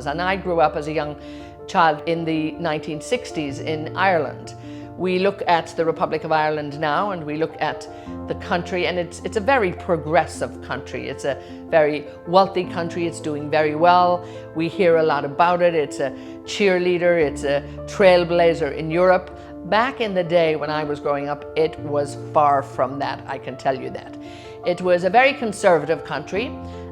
And I grew up as a young child in the 1960s in Ireland. We look at the Republic of Ireland now, and we look at the country, and it's a very progressive country. It's a very wealthy country. It's doing very well. We hear a lot about it. It's a cheerleader. It's a trailblazer in Europe. Back in the day when I was growing up, it was far from that, I can tell you that. It was a very conservative country,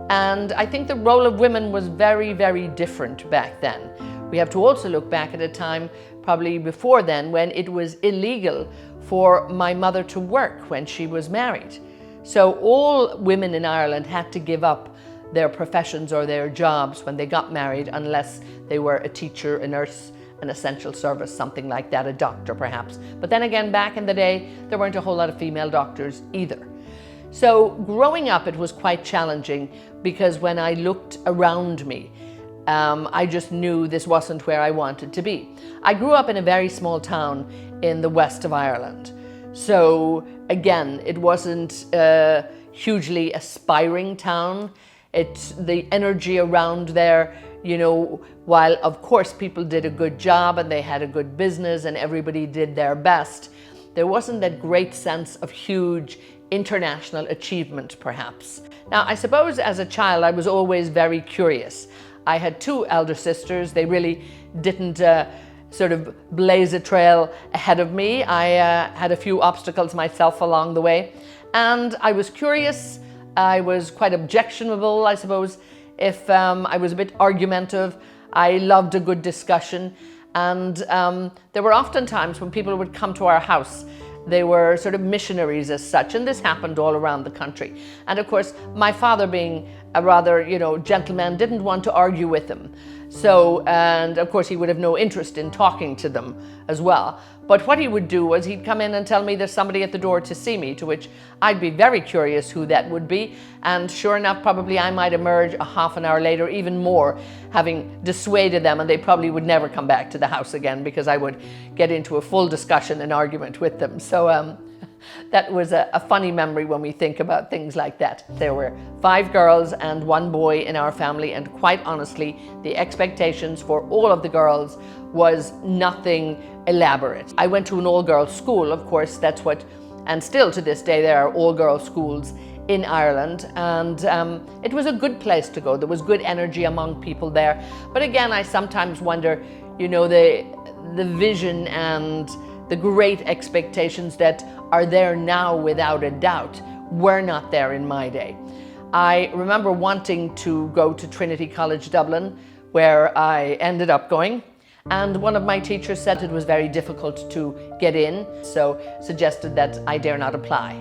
and I think the role of women was very, very different back then. We have to also look back at a time probably before then when it was illegal for my mother to work when she was married. So all women in Ireland had to give up their professions or their jobs when they got married, unless they were a teacher, a nurse, an essential service, something like that, a doctor perhaps. But then again, back in the day, there weren't a whole lot of female doctors either. So growing up, it was quite challenging, because when I looked around me, I just knew this wasn't where I wanted to be. I grew up in a very small town in the west of Ireland. So again, it wasn't a hugely aspiring town. The energy around there, you know, while of course people did a good job and they had a good business and everybody did their best, there wasn't that great sense of huge international achievement perhaps. Now, I suppose as a child I was always very curious. I had two elder sisters. They really didn't sort of blaze a trail ahead of me. I had a few obstacles myself along the way, and I was curious. I was quite objectionable, I suppose, if I was a bit argumentative. I loved a good discussion, and there were often times when people would come to our house. They were sort of missionaries as such, and this happened all around the country. And of course, my father, being a rather, gentleman, didn't want to argue with them. So, and of course he would have no interest in talking to them as well. But what he would do was he'd come in and tell me there's somebody at the door to see me, to which I'd be very curious who that would be. And sure enough, probably I might emerge a half an hour later, even more, having dissuaded them, and they probably would never come back to the house again, because I would get into a full discussion and argument with them. So that was a funny memory when we think about things like that. There were 5 girls and 1 boy in our family, and quite honestly, the expectations for all of the girls was nothing elaborate. I went to an all-girls school, of course. That's what, and still to this day, there are all-girls schools in Ireland, and it was a good place to go. There was good energy among people there. But again, I sometimes wonder, the vision and the great expectations that are there now, without a doubt, were not there in my day. I remember wanting to go to Trinity College Dublin, where I ended up going, and one of my teachers said it was very difficult to get in, so suggested that I dare not apply.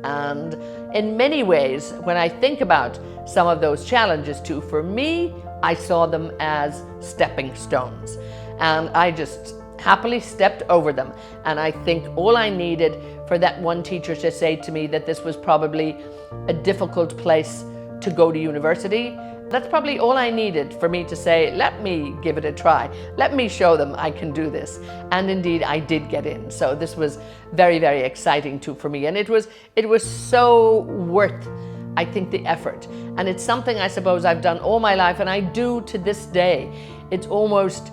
And in many ways, when I think about some of those challenges too, for me, I saw them as stepping stones, and I just happily stepped over them. And I think all I needed for that one teacher to say to me that this was probably a difficult place to go to university, that's probably all I needed for me to say, let me give it a try. Let me show them I can do this. And indeed, I did get in. So this was very, very exciting too for me. And it was so worth, I think, the effort. And it's something I suppose I've done all my life, and I do to this day. It's almost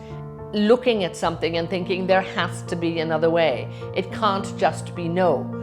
looking at something and thinking there has to be another way. It can't just be no.